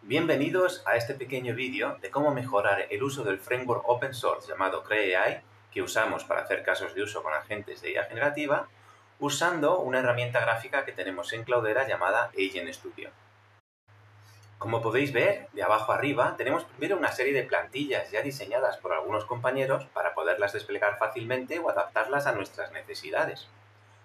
Bienvenidos a este pequeño vídeo de cómo mejorar el uso del framework open source llamado CreAI, que usamos para hacer casos de uso con agentes de IA generativa, usando una herramienta gráfica que tenemos en Cloudera llamada Agent Studio. Como podéis ver, de abajo arriba, tenemos primero una serie de plantillas ya diseñadas por algunos compañeros para poderlas desplegar fácilmente o adaptarlas a nuestras necesidades.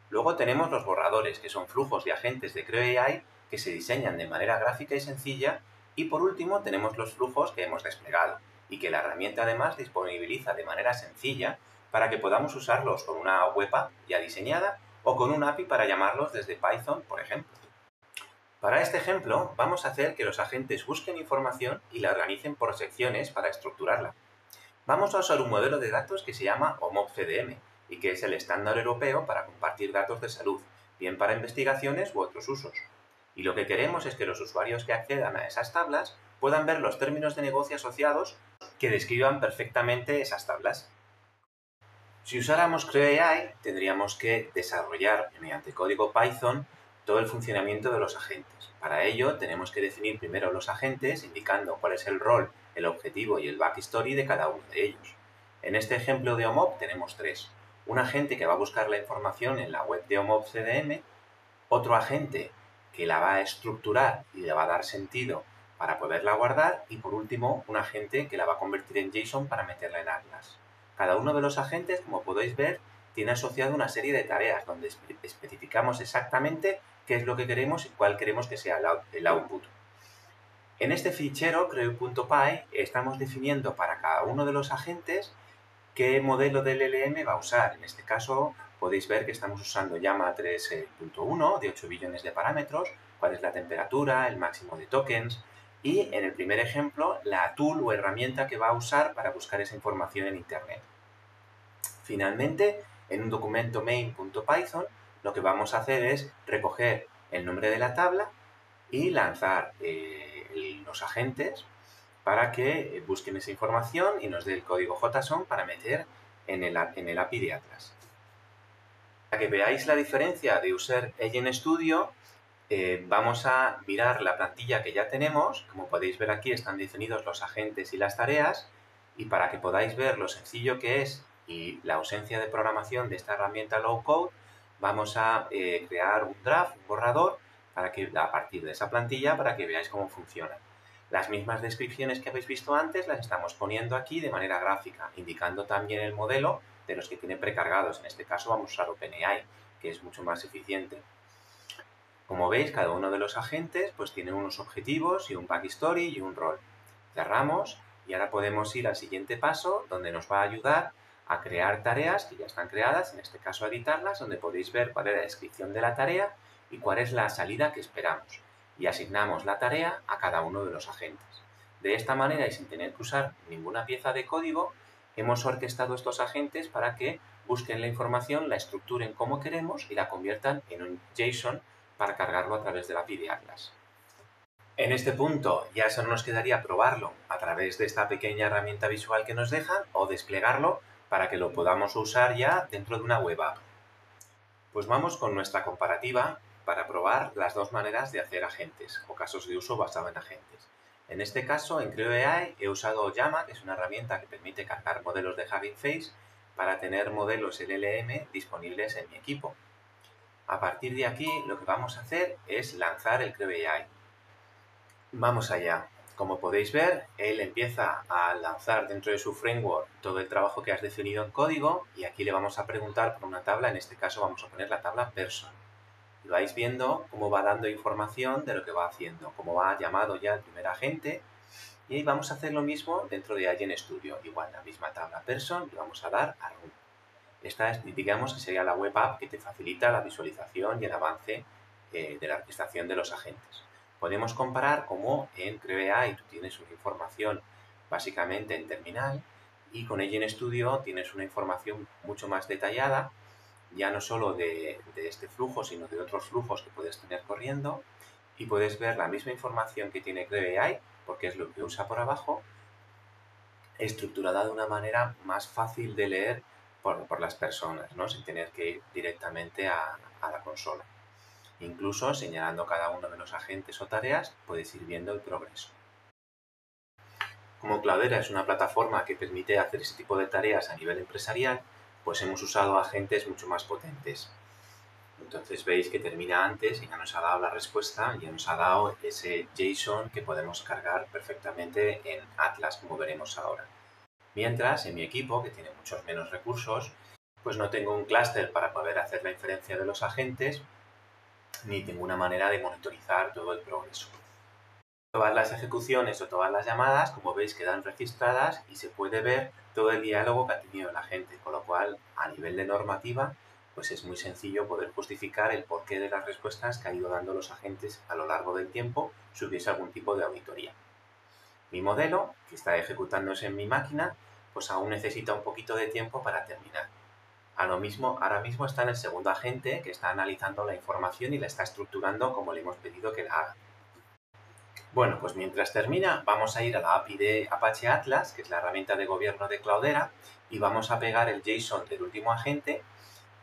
Luego tenemos los borradores, que son flujos de agentes de CreAI que se diseñan de manera gráfica y sencilla. Y por último tenemos los flujos que hemos desplegado y que la herramienta además disponibiliza de manera sencilla para que podamos usarlos con una web app ya diseñada o con un API para llamarlos desde Python, por ejemplo. Para este ejemplo vamos a hacer que los agentes busquen información y la organicen por secciones para estructurarla. Vamos a usar un modelo de datos que se llama OMOP-CDM y que es el estándar europeo para compartir datos de salud, bien para investigaciones u otros usos. Y lo que queremos es que los usuarios que accedan a esas tablas puedan ver los términos de negocio asociados que describan perfectamente esas tablas. Si usáramos CreAI, tendríamos que desarrollar mediante código Python todo el funcionamiento de los agentes. Para ello, tenemos que definir primero los agentes, indicando cuál es el rol, el objetivo y el backstory de cada uno de ellos. En este ejemplo de OMOP tenemos tres. Un agente que va a buscar la información en la web de OMOP CDM, otro agente que la va a estructurar y le va a dar sentido para poderla guardar, y por último, un agente que la va a convertir en JSON para meterla en Atlas. Cada uno de los agentes, como podéis ver, tiene asociado una serie de tareas donde especificamos exactamente qué es lo que queremos y cuál queremos que sea el output. En este fichero, creo.py, estamos definiendo para cada uno de los agentes qué modelo del LLM va a usar. En este caso, podéis ver que estamos usando Llama 3.1 de 8 billones de parámetros, cuál es la temperatura, el máximo de tokens, y en el primer ejemplo, la tool o herramienta que va a usar para buscar esa información en Internet. Finalmente, en un documento main.python, lo que vamos a hacer es recoger el nombre de la tabla y lanzar los agentes para que busquen esa información y nos dé el código JSON para meter en el API de Atlas. Para que veáis la diferencia de usar Agent Studio, vamos a mirar la plantilla que ya tenemos. Como podéis ver aquí están definidos los agentes y las tareas, y para que podáis ver lo sencillo que es y la ausencia de programación de esta herramienta low code, vamos a crear un draft, un borrador, para que, a partir de esa plantilla, para que veáis cómo funciona. Las mismas descripciones que habéis visto antes las estamos poniendo aquí de manera gráfica, indicando también el modelo de los que tiene precargados. En este caso vamos a usar OpenAI, que es mucho más eficiente. Como veis, cada uno de los agentes pues tiene unos objetivos y un backstory y un rol. Cerramos y ahora podemos ir al siguiente paso, donde nos va a ayudar a crear tareas que ya están creadas, en este caso a editarlas, donde podéis ver cuál es la descripción de la tarea y cuál es la salida que esperamos. Y asignamos la tarea a cada uno de los agentes. De esta manera, y sin tener que usar ninguna pieza de código, hemos orquestado estos agentes para que busquen la información, la estructuren como queremos y la conviertan en un JSON para cargarlo a través de la API de Atlas. En este punto ya solo nos quedaría probarlo a través de esta pequeña herramienta visual que nos dejan o desplegarlo para que lo podamos usar ya dentro de una web app. Pues vamos con nuestra comparativa para probar las dos maneras de hacer agentes o casos de uso basado en agentes. En este caso, en CreoAI he usado Llama, que es una herramienta que permite cargar modelos de Hugging Face para tener modelos LLM disponibles en mi equipo. A partir de aquí, lo que vamos a hacer es lanzar el CreoAI. Vamos allá. Como podéis ver, él empieza a lanzar dentro de su framework todo el trabajo que has definido en código, y aquí le vamos a preguntar por una tabla. En este caso vamos a poner la tabla person. Y vais viendo cómo va dando información de lo que va haciendo, cómo va llamado ya el primer agente. Y vamos a hacer lo mismo dentro de Agent Studio. Igual la misma tabla person y vamos a dar a run. Esta es, digamos, que sería la web app que te facilita la visualización y el avance de la orquestación de los agentes. Podemos comparar cómo en CreoAI tú tienes una información básicamente en terminal, y con Agent Studio tienes una información mucho más detallada, ya no solo de este flujo, sino de otros flujos que puedes tener corriendo, y puedes ver la misma información que tiene CreoAI, porque es lo que usa por abajo, estructurada de una manera más fácil de leer por las personas, ¿no? Sin tener que ir directamente a la consola. Incluso señalando cada uno de los agentes o tareas, puedes ir viendo el progreso. Como Cloudera es una plataforma que permite hacer ese tipo de tareas a nivel empresarial, pues hemos usado agentes mucho más potentes. Entonces veis que termina antes y ya nos ha dado la respuesta, ya nos ha dado ese JSON que podemos cargar perfectamente en Atlas, como veremos ahora. Mientras, en mi equipo, que tiene muchos menos recursos, pues no tengo un clúster para poder hacer la inferencia de los agentes, ni tengo una manera de monitorizar todo el progreso. Todas las ejecuciones o todas las llamadas, como veis, quedan registradas y se puede ver todo el diálogo que ha tenido la gente, con lo cual, a nivel de normativa, pues es muy sencillo poder justificar el porqué de las respuestas que han ido dando los agentes a lo largo del tiempo si hubiese algún tipo de auditoría. Mi modelo, que está ejecutándose en mi máquina, pues aún necesita un poquito de tiempo para terminar. Ahora mismo está en el segundo agente que está analizando la información y la está estructurando como le hemos pedido que la haga. Bueno, pues mientras termina, vamos a ir a la API de Apache Atlas, que es la herramienta de gobierno de Cloudera, y vamos a pegar el JSON del último agente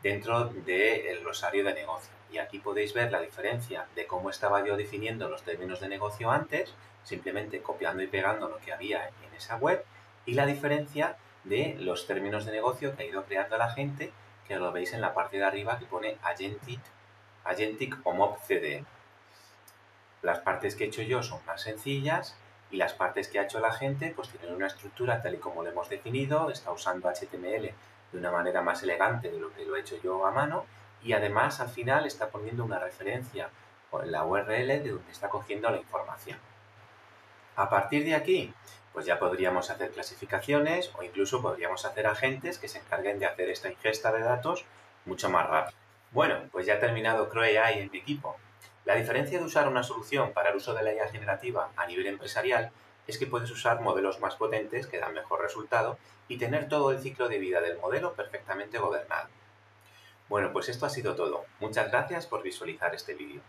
dentro del glosario de negocio. Y aquí podéis ver la diferencia de cómo estaba yo definiendo los términos de negocio antes, simplemente copiando y pegando lo que había en esa web, y la diferencia de los términos de negocio que ha ido creando la gente, que lo veis en la parte de arriba que pone Agentic o Mob CDN. Las partes que he hecho yo son más sencillas y las partes que ha hecho la gente pues tienen una estructura tal y como lo hemos definido, está usando HTML de una manera más elegante de lo que lo he hecho yo a mano y además al final está poniendo una referencia en la URL de donde está cogiendo la información. A partir de aquí, pues ya podríamos hacer clasificaciones o incluso podríamos hacer agentes que se encarguen de hacer esta ingesta de datos mucho más rápido. Bueno, pues ya ha terminado CroAI en mi equipo. La diferencia de usar una solución para el uso de la IA generativa a nivel empresarial es que puedes usar modelos más potentes que dan mejor resultado y tener todo el ciclo de vida del modelo perfectamente gobernado. Bueno, pues esto ha sido todo. Muchas gracias por visualizar este vídeo.